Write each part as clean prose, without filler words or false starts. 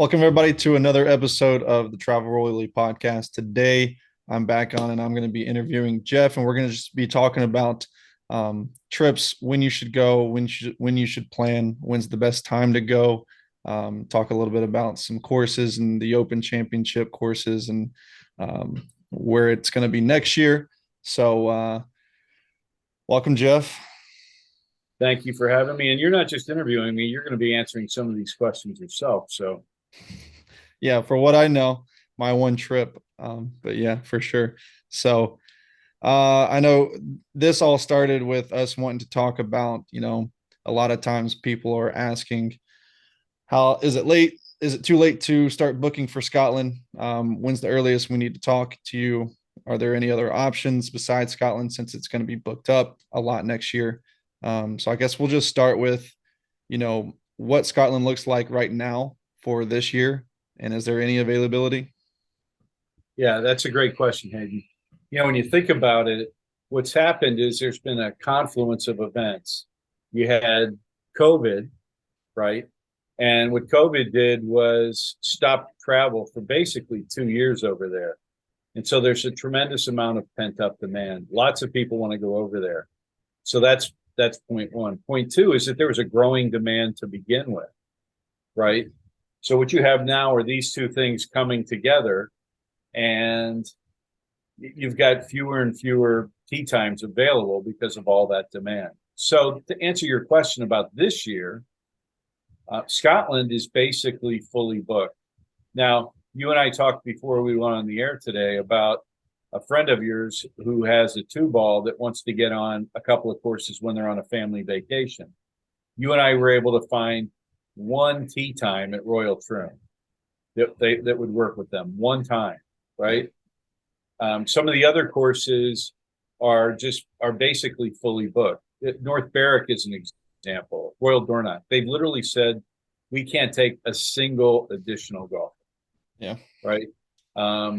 Welcome, everybody, to another episode of the Travel Royally podcast. Today, I'm back on and I'm going to be interviewing Jeff, and we're going to just be talking about trips, when you should go, when you should plan, when's the best time to go. Talk a little bit about some courses and the Open Championship courses and where it's going to be next year. So, welcome, Jeff. Thank you for having me. And you're not just interviewing me, you're going to be answering some of these questions yourself. So, Yeah, for what I know, my one trip. But yeah, for sure. So, I know this all started with us wanting to talk about, a lot of times people are asking, how is it late? Is it too late to start booking for Scotland? When's the earliest we need to talk to you? Are there any other options besides Scotland since it's going to be booked up a lot next year? So I guess we'll just start with, what Scotland looks like right now for this year, and is there any availability? yeah, that's a great question, Hayden. When you think about it, what's happened is there's been a confluence of events. You had COVID, right? And what COVID did was stop travel for basically 2 years over there. And so there's a tremendous amount of pent up demand. Lots of people want to go over there. So that's point one. Point two is that there was a growing demand to begin with, right? So what you have now are these two things coming together, and you've got fewer and fewer tee times available because of all that demand. So to answer your question about this year, Scotland is basically fully booked. Now, you and I talked before we went on the air today about a friend of yours who has a two ball that wants to get on a couple of courses when they're on a family vacation. You and I were able to find one tee time at Royal Troon that would work with them one time, right? Some of the other courses are basically fully booked. North Berwick is an example. Royal Dornoch, they've literally said we can't take a single additional golfer, Yeah. right?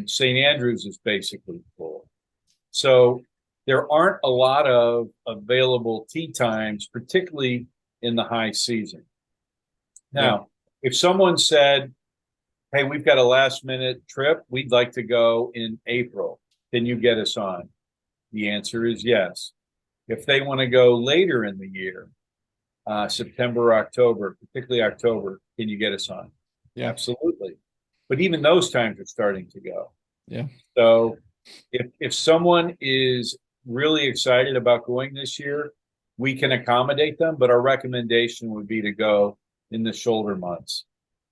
St. Andrews is basically full. So there aren't a lot of available tee times, particularly in the high season. Yeah. Now, if someone said, hey, we've got a last minute trip, we'd like to go in April, can you get us on? The answer is yes. If they want to go later in the year, September, October, particularly October, can you get us on? Yeah. Absolutely. But even those times are starting to go. Yeah. So if someone is really excited about going this year, we can accommodate them, but our recommendation would be to go in the shoulder months,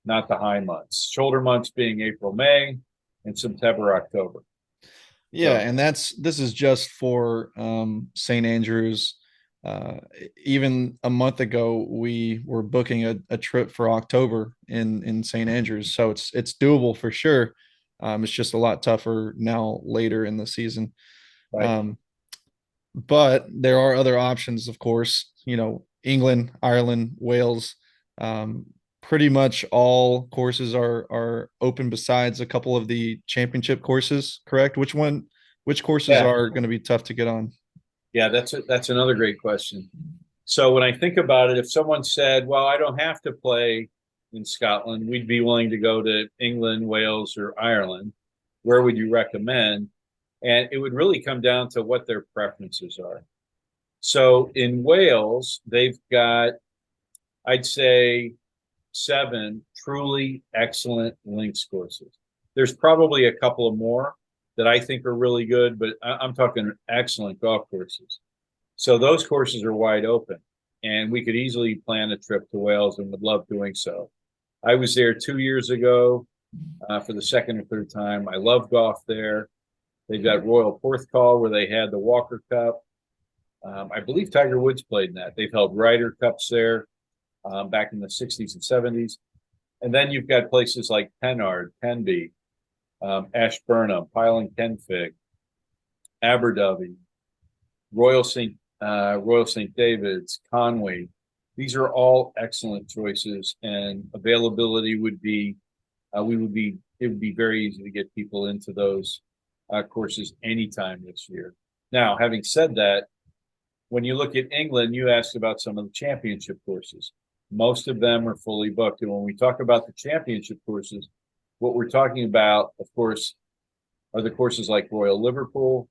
not the high months. Shoulder months being April, May, and September, October. Yeah, So and this is just for St. Andrews. Uh, Even a month ago, we were booking a trip for October in St. Andrews, so it's doable for sure. It's just a lot tougher now later in the season. right. Um, but there are other options, of course. England, Ireland, Wales. Um, Pretty much all courses are open besides a couple of the championship courses. Correct? Which courses Yeah. are going to be tough to get on? Yeah, that's another great question. So when I think about it, if someone said, "Well, I don't have to play in Scotland, we'd be willing to go to England, Wales, or Ireland," where would you recommend? And it would really come down to what their preferences are. So in Wales, they've got, I'd say, seven truly excellent links courses. There's probably a couple of more that I think are really good, but I'm talking excellent golf courses. So those courses are wide open, and we could easily plan a trip to Wales and would love doing so. I was there 2 years ago for the second or third time. I love golf there. They've got Royal Porthcawl where they had the Walker Cup. I believe Tiger Woods played in that. They've held Ryder Cups there back in the 60s and 70s. And then you've got places like Pennard, Tenby, Ashburnham, Pyle and Kenfig, Aberdyfi, Royal St. David's, Conway. These are all excellent choices, and availability would be it would be very easy to get people into those courses anytime this year. Now, having said that, when you look at England, you asked about some of the championship courses. Most of them are fully booked. And when we talk about the championship courses, what we're talking about, of course, are the courses like Royal Liverpool,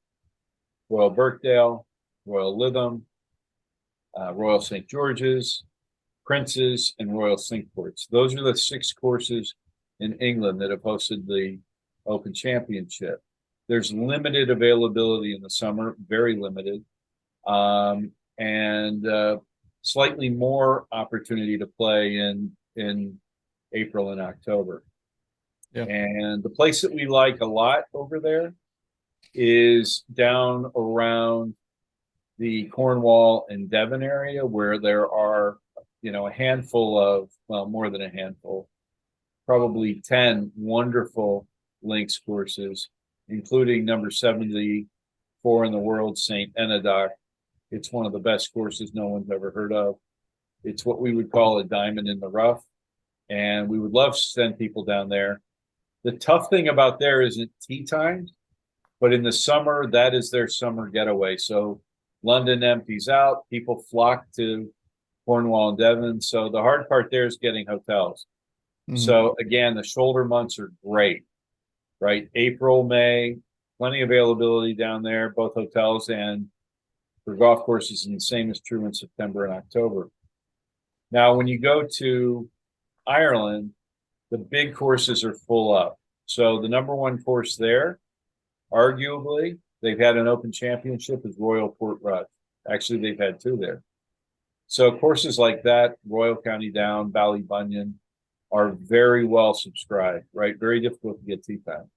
Royal Birkdale, Royal Lytham, Royal St. George's, Prince's, and Royal Cinque Ports. Those are the 6 courses in England that have hosted the Open Championship. There's limited availability in the summer, very limited, and slightly more opportunity to play in April and October. Yeah. And the place that we like a lot over there is down around the Cornwall and Devon area, where there are, a handful of, well, more than a handful, probably 10 wonderful links courses, including number 74 in the world, St. Enedoc. It's one of the best courses no one's ever heard of. It's what we would call a diamond in the rough, and we would love to send people down there. The tough thing about there isn't tee times, but in the summer, that is their summer getaway. So London empties out, people flock to Cornwall and Devon. So the hard part there is getting hotels. Mhm. So again, the shoulder months are great, right? April, May, plenty of availability down there, both hotels and for golf courses, and the same is true in September and October. Now, when you go to Ireland, the big courses are full up. So the number one course there, arguably, they've had an Open Championship, is Royal Portrush. Actually, they've had 2 there. So courses like that, Royal County Down, Ballybunion, are very well subscribed, right? Very difficult to get tee time.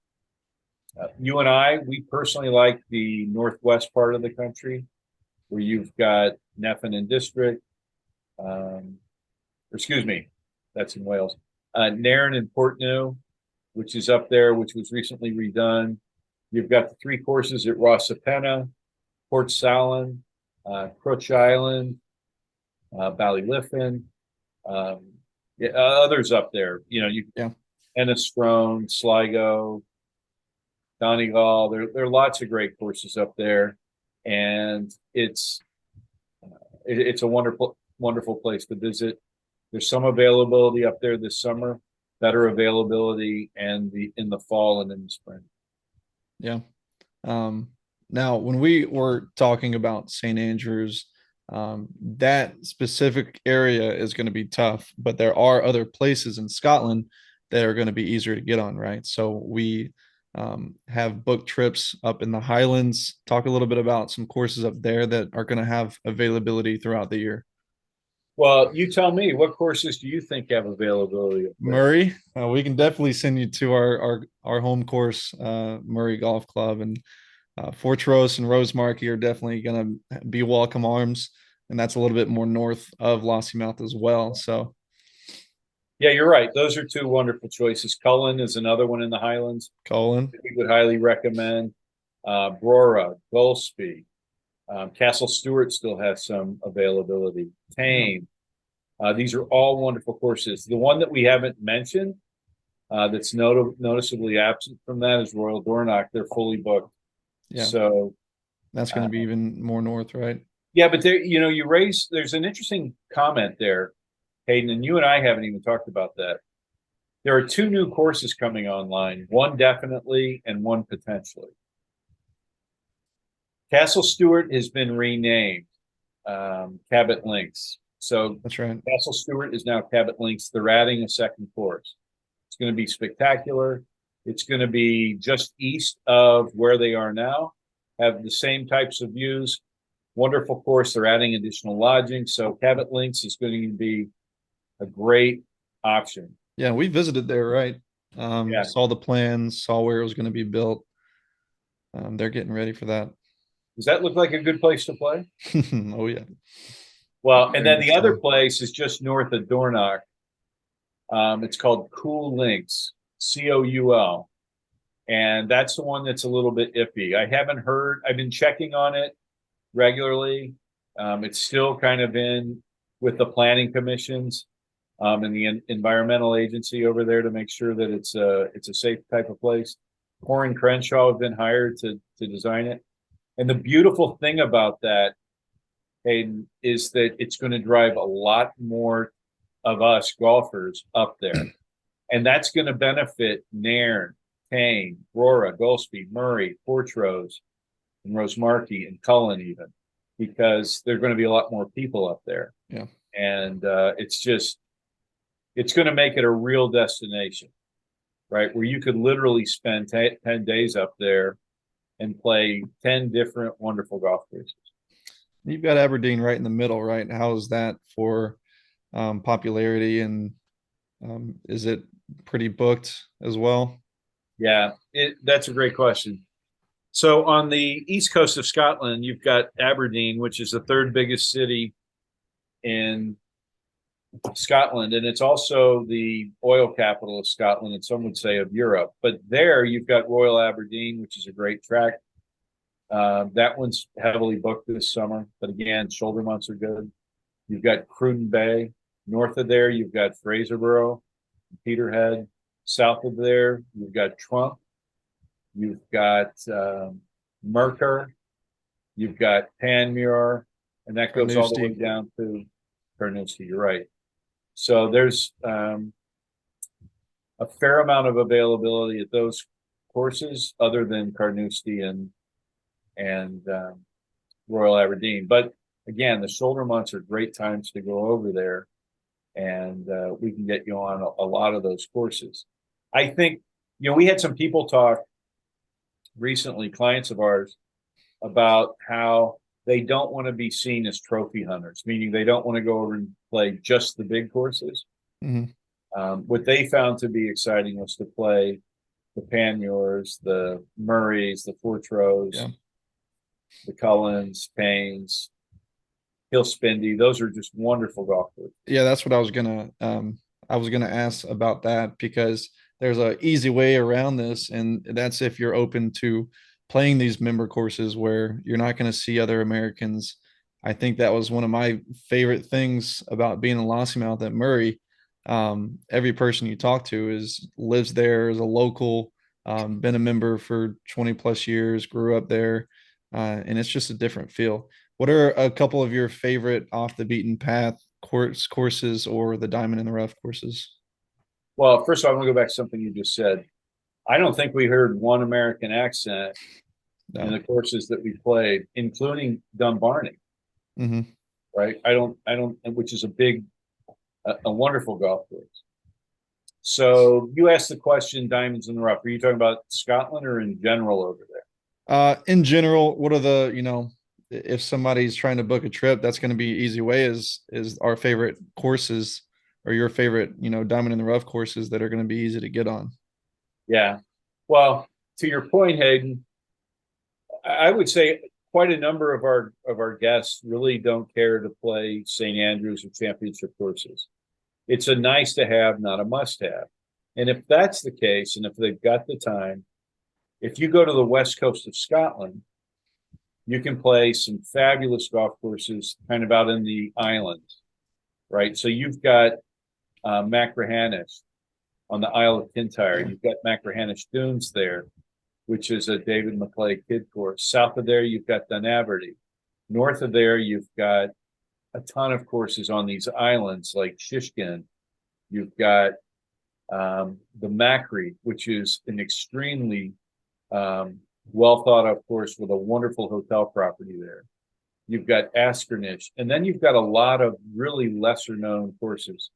You and I, we personally like the northwest part of the country, where you've got Neffin and District, excuse me, that's in Wales. Nairn and Portneuf, which is up there, which was recently redone. You've got the 3 courses at Rossapena, Port Salin, Crutch Island, Ballyliffin, others up there. Yeah. Ennistrone, Sligo, Donegal. There are lots of great courses up there, and it's a wonderful place to visit. There's some availability up there this summer, better availability, and in the fall and in the spring. Yeah. Now, when we were talking about St. Andrews, that specific area is going to be tough, but there are other places in Scotland that are going to be easier to get on, right? So we have booked trips up in the Highlands. Talk a little bit about some courses up there that are going to have availability throughout the year. Well, you tell me, what courses do you think have availability up there? Murray, we can definitely send you to our home course, Murray Golf Club, and Fortrose and Rosemarkie are definitely going to be welcome arms, and that's a little bit more north of Lossiemouth as well. So, Yeah, you're right. Those are 2 wonderful choices. Cullen is another one in the Highlands Colin, that we would highly recommend. Brora, Golspie, Castle Stewart still has some availability. Tame. These are all wonderful courses. The one that we haven't mentioned that's noticeably absent from that is Royal Dornoch. They're fully booked. yeah, So that's going to be even more north, right? yeah, but there, there's an interesting comment there, Hayden, and you and I haven't even talked about that. There are 2 new courses coming online, one definitely and one potentially. Castle Stewart has been renamed Cabot Links. So That's right. Castle Stewart is now Cabot Links. They're adding a second course. It's going to be spectacular. It's going to be just east of where they are now, have the same types of views. Wonderful course. They're adding additional lodging. So Cabot Links is going to be a great option. Yeah, we visited there, right? Yeah. Saw the plans, saw where it was going to be built. They're getting ready for that. Does that look like a good place to play? Oh yeah. Well, and Very then much the other so. place is just north of Dornoch. It's called Cool Links, Coul. And that's the one that's a little bit iffy. I haven't heard, I've been checking on it regularly. It's still kind of in with the planning commissions and the environmental agency over there to make sure that it's a safe type of place. Corin Crenshaw have been hired to design it. And the beautiful thing about that, Hayden, is that it's going to drive a lot more of us golfers up there. And that's going to benefit Nairn, Kane, Rora, Goldsby, Murray, Portrose, and Rosemarkie, and Cullen even, because there are going to be a lot more people up there. Yeah. And it's going to make it a real destination, right? Where you could literally spend 10 days up there and play 10 different wonderful golf courses. You've got Aberdeen right in the middle, right? How is that for popularity, and is it pretty booked as well? Yeah, that's a great question. So on the east coast of Scotland, you've got Aberdeen, which is the third biggest city in Scotland, and it's also the oil capital of Scotland, and some would say of Europe. But there you've got Royal Aberdeen, which is a great track. That one's heavily booked this summer, but again, shoulder months are good. You've got Cruden Bay. North of there, you've got Fraserburgh, Peterhead. South of there, you've got Trump. You've got Mercer. You've got Panmure, and that goes all the way down to Carnoustie. You're right. So there's a fair amount of availability at those courses, other than Carnoustie and Royal Aberdeen. But again, the shoulder months are great times to go over there, and we can get you on a lot of those courses. I think, we had some people talk recently, clients of ours, about how they don't want to be seen as trophy hunters, meaning they don't want to go over and play just the big courses. Mm-hmm. What they found to be exciting was to play the Panmures, the Murrays, the Portrose, Yeah. the Cullens, Paynes, Hillspindy. Those are just wonderful golf courses. Yeah, that's what I was gonna ask about that, because there's a easy way around this, and that's if you're open to playing these member courses where you're not going to see other Americans. I think that was one of my favorite things about being in Lossiemouth at Murray. Every person you talk to lives there, is a local, been a member for 20 plus years, grew up there, and it's just a different feel. What are a couple of your favorite off the beaten path courses, or the diamond in the rough courses? Well, first of all, I'm going to go back to something you just said. I don't think we heard one American accent in No. the courses that we played, including Dunbarney. Mm-hmm. Right? I don't, which is a wonderful golf course. So you asked the question, diamonds in the rough. Are you talking about Scotland or in general over there? In general, what are the, if somebody's trying to book a trip, that's going to be easy way is our favorite courses, or your favorite, diamond in the rough courses that are going to be easy to get on. Yeah. Well, to your point, Hayden, I would say quite a number of our guests really don't care to play St. Andrews or championship courses. It's a nice to have, not a must have. And if that's the case, and if they've got the time, if you go to the west coast of Scotland, you can play some fabulous golf courses kind of out in the islands, right? So you've got Machrihanish on the Isle of Kintyre. Yeah. You've got Machrihanish Dunes there, which is a David McClay kid course. South of there, you've got Dunaverty. North of there, you've got a ton of courses on these islands like Shishkin. You've got the Macri, which is an extremely well thought of course with a wonderful hotel property there. You've got Askernish, and then you've got a lot of really lesser known courses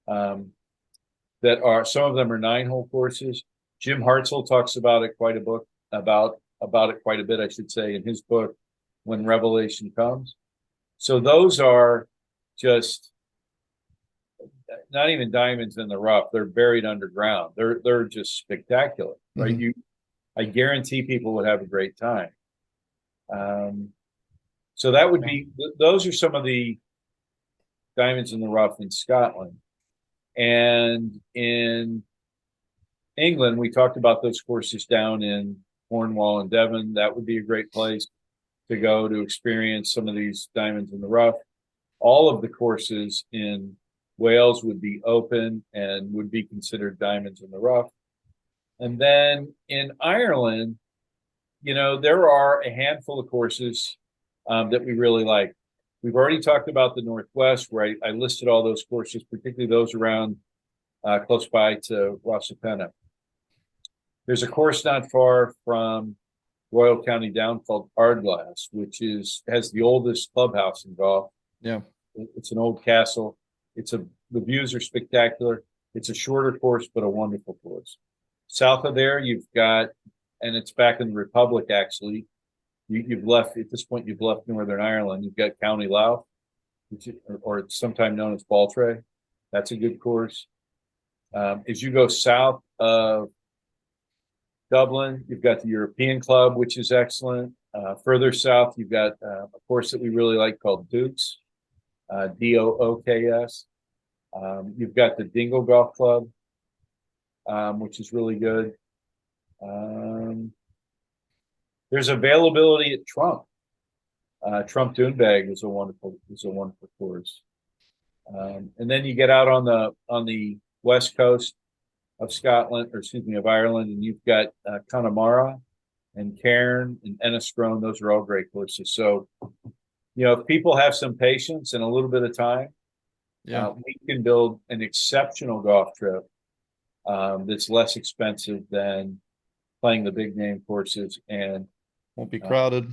that are, some of them are 9-hole courses. Jim Hartzell talks about it quite a book, about it quite a bit, I should say, in his book, When Revelation Comes. So those are just not even diamonds in the rough. They're buried underground. They're just spectacular, right? Mm-hmm. I guarantee people would have a great time. So that would be, those are some of the diamonds in the rough in Scotland. And in England, we talked about those courses down in Cornwall and Devon. That would be a great place to go to experience some of these diamonds in the rough. All of the courses in Wales would be open and would be considered diamonds in the rough. And then in Ireland, there are a handful of courses that we really like. We've already talked about the Northwest, where I listed all those courses, particularly those around close by to Wasapena. There's a course not far from Royal County Down called Ardglass, which has the oldest clubhouse in golf. Yeah. It's an old castle. The views are spectacular. It's a shorter course, but a wonderful course. South of there, you've got, and it's back in the Republic actually. You've left at this point. You've left Northern Ireland. You've got County Louth, or it's sometimes known as Baltray. That's a good course. As you go south of Dublin, you've got the European Club, which is excellent. Further south, you've got a course that we really like called Dukes, Dooks. You've got the Dingle Golf Club, which is really good. There's availability at Trump. Trump Doonbeg is a wonderful course. And then you get out on the west coast of Scotland, or excuse me, of Ireland, and you've got Connemara and Cairn and Enniscrone. Those are all great courses. So, if people have some patience and a little bit of time, Yeah. we can build an exceptional golf trip that's less expensive than playing the big name courses, and Won't be crowded.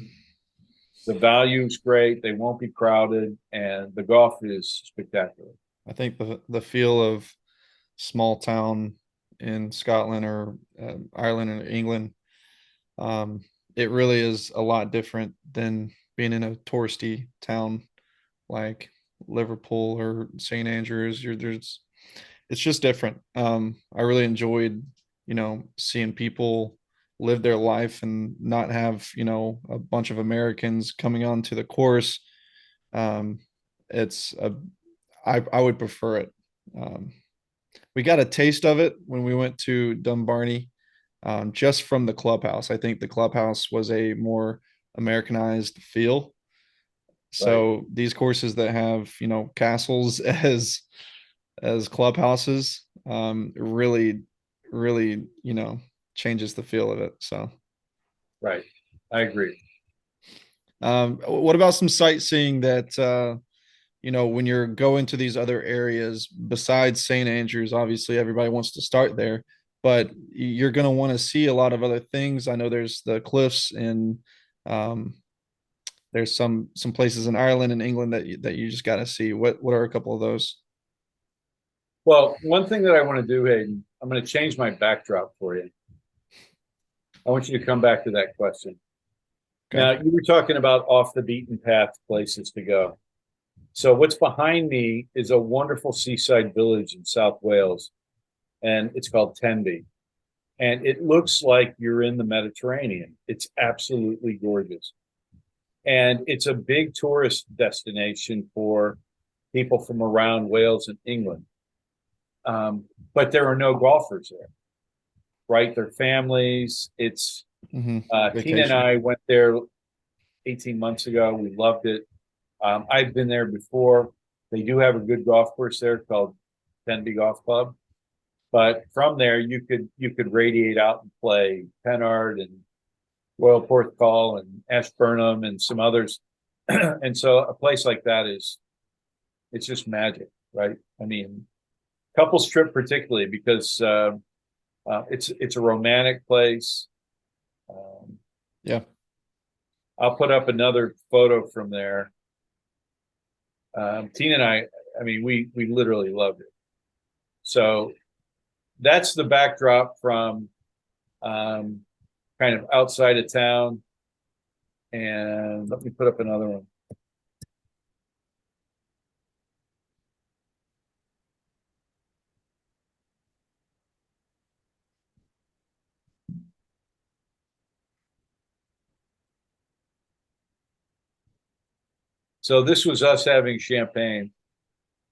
the value is great. They won't be crowded, and the golf is spectacular. I think the feel of small town in Scotland or Ireland or England, it really is a lot different than being in a touristy town like Liverpool or St. Andrews. It's just different. I really enjoyed, seeing people live their life and not have, a bunch of Americans coming onto the course. Um, it's a, I would prefer it. Um, we got a taste of it when we went to Dumbarnie, just from the clubhouse. I think the clubhouse was a more Americanized feel. Right, So these courses that have, castles as clubhouses, really, really, changes the feel of it. So, right. I agree. what about some sightseeing that, when you're going to these other areas besides St. Andrews? Obviously, everybody wants to start there, but you're going to want to see a lot of other things. I know there's the cliffs and um, there's some places in Ireland and England that you just got to see. What are a couple of those? Well, one thing that I want to do, Hayden, I'm going to change my backdrop for you. I want you to come back to that question. Okay. Now, you were talking about off the beaten path places to go. So, what's behind me is a wonderful seaside village in South Wales, and it's called Tenby. And it looks like you're in the Mediterranean. It's absolutely gorgeous. And it's a big tourist destination for people from around Wales and England. But there are no golfers there, right? They're families. It's Mm-hmm. Tina and Vacation. I went there 18 months ago. We loved it. I've been there before. They do have a good golf course there called Tenby Golf Club. But from there, you could radiate out and play Pennard and Royal Porthcawl and Ashburnham and some others. And so a place like that it's just magic, right? I mean, couples trip particularly because it's a romantic place. Um, Yeah, I'll put up another photo from there. Tina and I mean, we literally loved it. So that's the backdrop from um, kind of outside of town. And let me put up another one. So this was us having champagne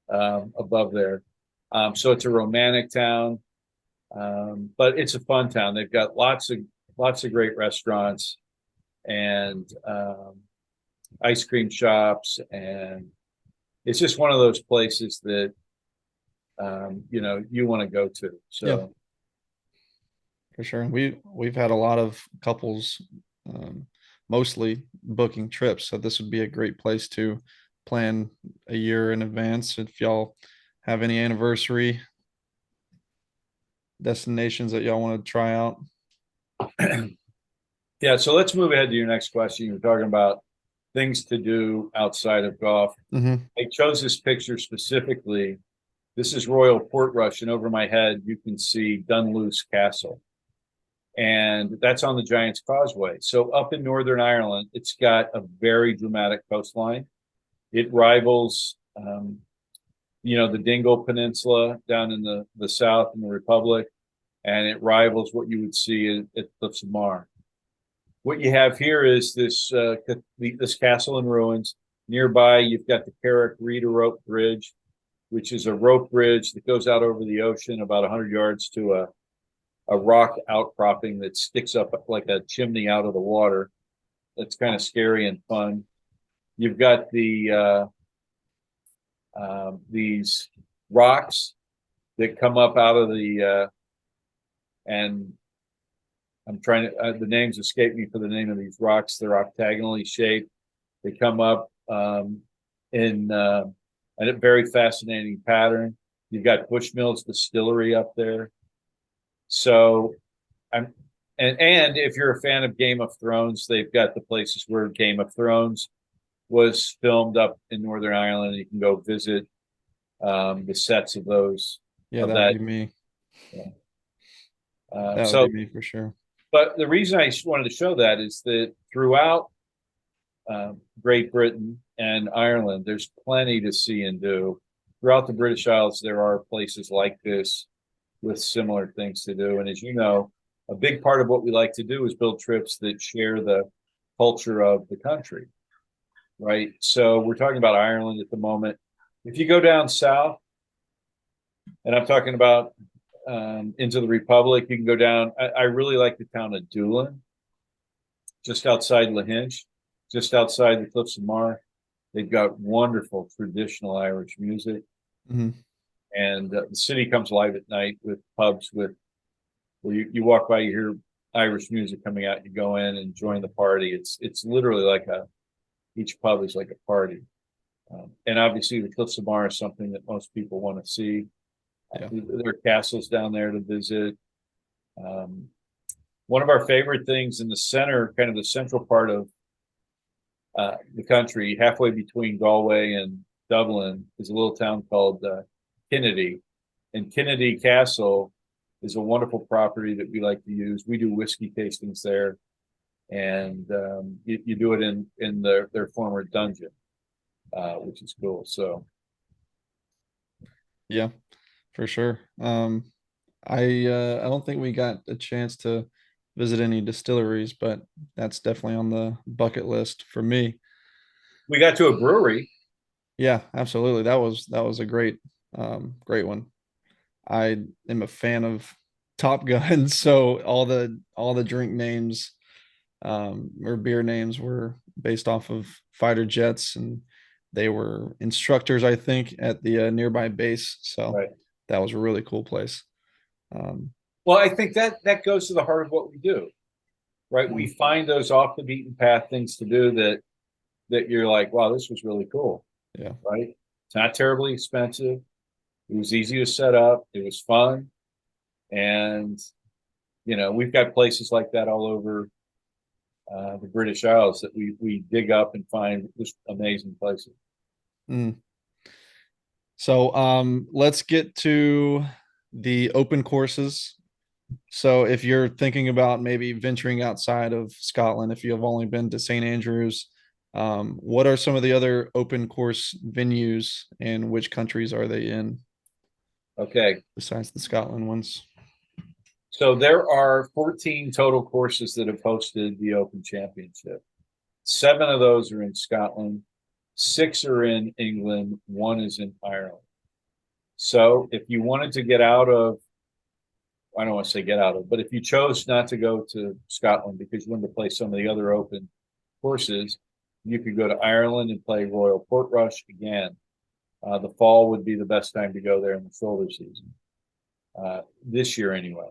above there. So it's a romantic town, but it's a fun town. They've got lots of great restaurants and ice cream shops, and it's just one of those places that you want to go to. yeah, So for sure. We've had a lot of couples, um, mostly booking trips, so this would be a great place to plan a year in advance if y'all have any anniversary destinations that y'all want to try out. Yeah, so let's move ahead to your next question. You're talking about things to do outside of golf. Mm-hmm. I chose this picture specifically. This is Royal Portrush, and over my head, you can see Dunluce Castle. And that's on the Giant's Causeway. So up in Northern Ireland, it's got a very dramatic coastline. It rivals, the Dingle Peninsula down in the south in the Republic, and it rivals what you would see at Cliffs of Mar. What you have here is this castle in ruins. Nearby, you've got the Carrick Reeder Rope Bridge, which is a rope bridge that goes out over the ocean about 100 yards to a rock outcropping that sticks up like a chimney out of the water. That's kind of scary and fun. You've got these rocks that come up out of and I'm trying to, the names escape me for the name of these rocks. They're octagonally shaped. They come up in a very fascinating pattern. You've got Bushmills Distillery up there. So I'm and if you're a fan of Game of Thrones, they've got the places where Game of Thrones was filmed up in Northern Ireland. You can go visit the sets of those Yeah, of that would that. be me. Yeah. That would So, be me for sure. but the reason I wanted to show that is that throughout Great Britain and Ireland, there's plenty to see and do. Throughout the British Isles, there are places like this with similar things to do. And as you know, a big part of what we like to do is build trips that share the culture of the country, right? So we're talking about Ireland at the moment. If you go down south, and I'm talking about into the Republic, you can go down. I really like the town of Doolin, just outside Lahinch, just outside the Cliffs of Mar. They've got wonderful traditional Irish music. Mm-hmm. And the city comes alive at night with pubs where you walk by, you hear Irish music coming out, you go in and join the party. It's literally like each pub is like a party. And obviously the Cliffs of Mar is something that most people want to see. Yeah. There are castles down there to visit. Um, One of our favorite things in the center, kind of the central part of the country, halfway between Galway and Dublin, is a little town called Kinnedy. And Kinnedy Castle is a wonderful property that we like to use. We do whiskey tastings there, and you do it in their former dungeon, which is cool. So Yeah, for sure. I don't think we got a chance to visit any distilleries, but that's definitely on the bucket list for me. we got to a brewery. Yeah, absolutely. That was a great one. I am a fan of Top Gun, so all the drink names or beer names were based off of fighter jets, and they were instructors, I think, at the nearby base. So Right. that was a really cool place. Um, Well, I think that goes to the heart of what we do, right? We find those off the beaten path things to do that you're like, wow, this was really cool, yeah, right? It's not terribly expensive. It was easy to set up. It was fun, and we've got places like that all over the British Isles that we dig up and find just amazing places. mm. So let's get to the open courses. So if you're thinking about maybe venturing outside of Scotland, if you have only been to St. Andrews, what are some of the other open course venues and which countries are they in Okay, besides the Scotland ones? so there are 14 total courses that have hosted the Open Championship. 7 of those are in Scotland, 6 are in England, 1 is in Ireland. So if you wanted to get out of, I don't want to say get out of, but if you chose not to go to Scotland because you wanted to play some of the other open courses, you could go to Ireland and play Royal Portrush again. The fall would be the best time to go there in the shoulder season, this year anyway.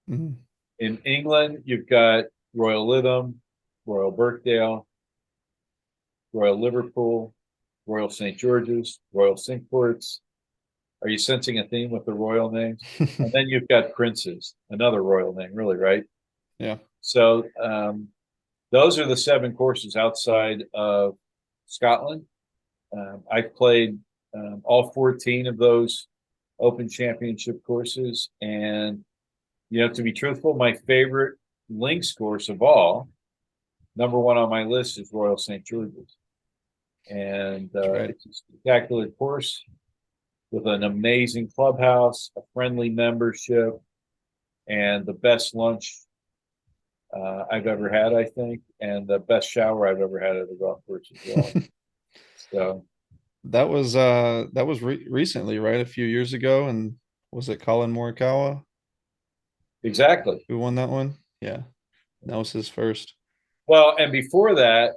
Mhm. In England, you've got Royal Lytham, Royal Birkdale, Royal Liverpool, Royal St. George's, Royal Cinque Ports. Are you sensing a theme with the royal names? And then you've got Prince's, another royal name, really, right? Yeah. So those are the 7 courses outside of Scotland. I've played all 14 of those Open Championship courses, and to be truthful, my favorite links course of all, number one on my list, is Royal St. George's, and That's right. it's a spectacular course with an amazing clubhouse, a friendly membership, and the best lunch I've ever had, I think, and the best shower I've ever had at a golf course as well. So That was recently, right? A few years ago, and was it Colin Morikawa exactly. who won that one? Yeah, that was his first. Well, and before that,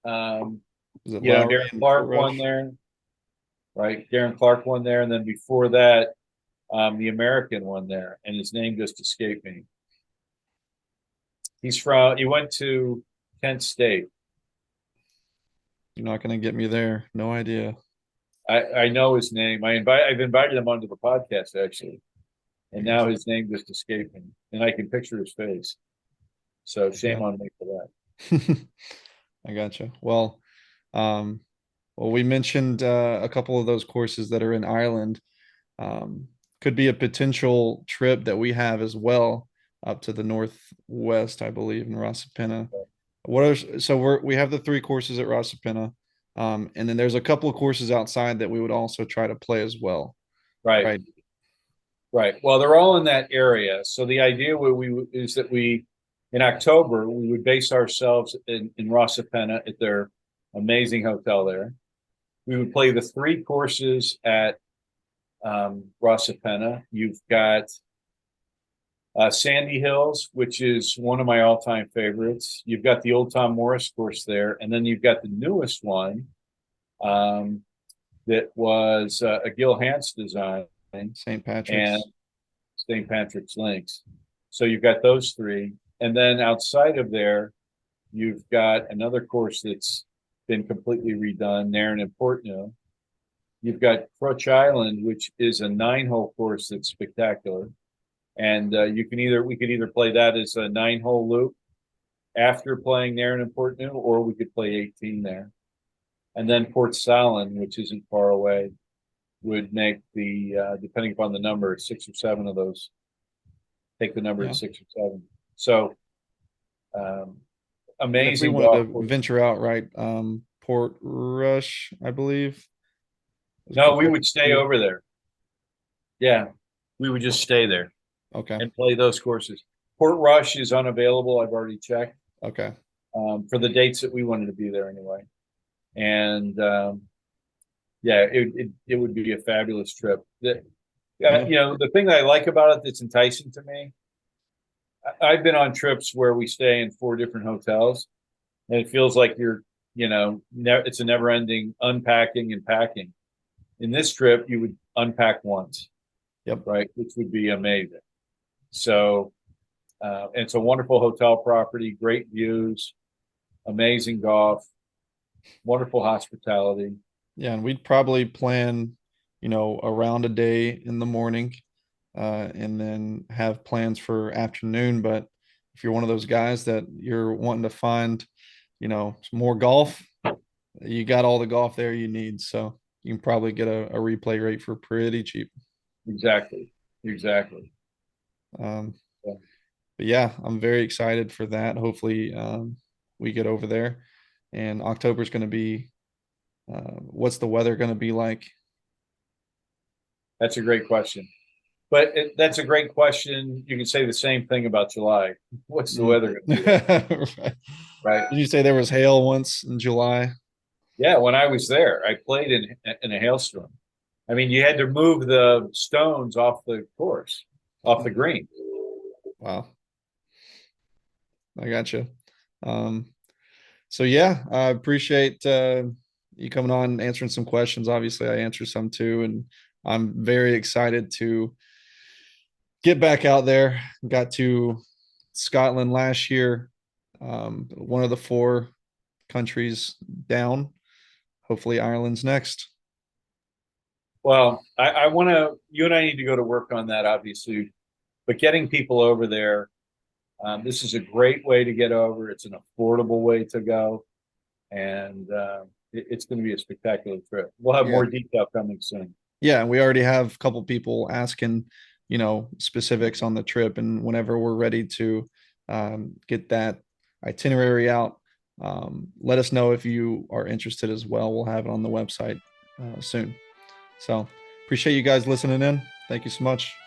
um, Was it Lowry Darren and Clark won Rush? there, right? Darren Clark won there, and then before that, the American won there, and his name just escaped me. He went to Kent State. You're not going to get me there. No idea. I know his name. I've invited him onto the podcast actually, I and now guess. his name just escaped me, and I can picture his face. So shame Yeah. on me for that. I gotcha. Um, well, we mentioned a couple of those courses that are in Ireland. Um, could be a potential trip that we have as well up to the northwest, I believe, in Rossapina. We have the 3 courses at Rossapina, and then there's a couple of courses outside that we would also try to play as well, Right, right? right. Well, they're all in that area. So the idea is that in October, we would base ourselves in Rossapena at their amazing hotel there. We would play the 3 courses at Rossapena. You've got Sandy Hills, which is one of my all-time favorites. You've got the Old Tom Morris course there, and then you've got the newest one um, that was a Gil Hans design St. and Patrick's. St. Patrick's Links. So you've got those 3, and then outside of there, you've got another course that's been completely redone, Nairn and Portneuf. You've got Crutch Island, which is a 9-hole course that's spectacular. And we could either play that as a 9-hole loop after playing Nairn and Portneuf, or we could play 18 there. And then Port Salin, which isn't far away, would make depending upon the number, 6 or 7 of those, take the number of Yeah. 6 or 7. So um, And if we amazing wanted golf to course. venture out, right, Port Rush, I believe, is No, we before. would stay over there. Yeah, we would just stay there Okay. and play those courses. Port Rush is unavailable. I've already checked Okay. for the dates that we wanted to be there anyway. And yeah, it would be a fabulous trip. Yeah. The thing that I like about it that's enticing to me, I've been on trips where we stay in 4 different hotels, and it feels like it's a never ending unpacking and packing. In this trip, you would unpack once, Yep. right? Which would be amazing. So, it's a wonderful hotel property, great views, amazing golf, wonderful hospitality. Yeah, and we'd probably plan, around a day in the morning, and then have plans for afternoon. But if you're one of those guys that you're wanting to find, some more golf, you got all the golf there you need. So you can probably get a replay rate for pretty cheap. Exactly, exactly. Um, Yeah. but yeah, I'm very excited for that. Hopefully, we get over there. And October is going to be, what's the weather going to be like? That's a great question. But that's a great question. You can say the same thing about July. What's the weather going to be like? Right. Right. Did you say there was hail once in July? Yeah, when I was there, I played in a hailstorm. I mean, you had to move the stones off the course, off the green. Wow. I got you. Um, so yeah, I appreciate you coming on and answering some questions. Obviously, I answered some too, and I'm very excited to get back out there. Got to Scotland last year, one of the 4 countries down. hopefully Ireland's next. Well, I want to, you and I need to go to work on that, obviously, but getting people over there, this is a great way to get over. It's an affordable way to go, and it's going to be a spectacular trip. We'll have Yeah. more detail coming soon. Yeah, and we already have a couple people asking, specifics on the trip, and whenever we're ready to get that itinerary out, let us know if you are interested as well. We'll have it on the website soon. So appreciate you guys listening in. Thank you so much.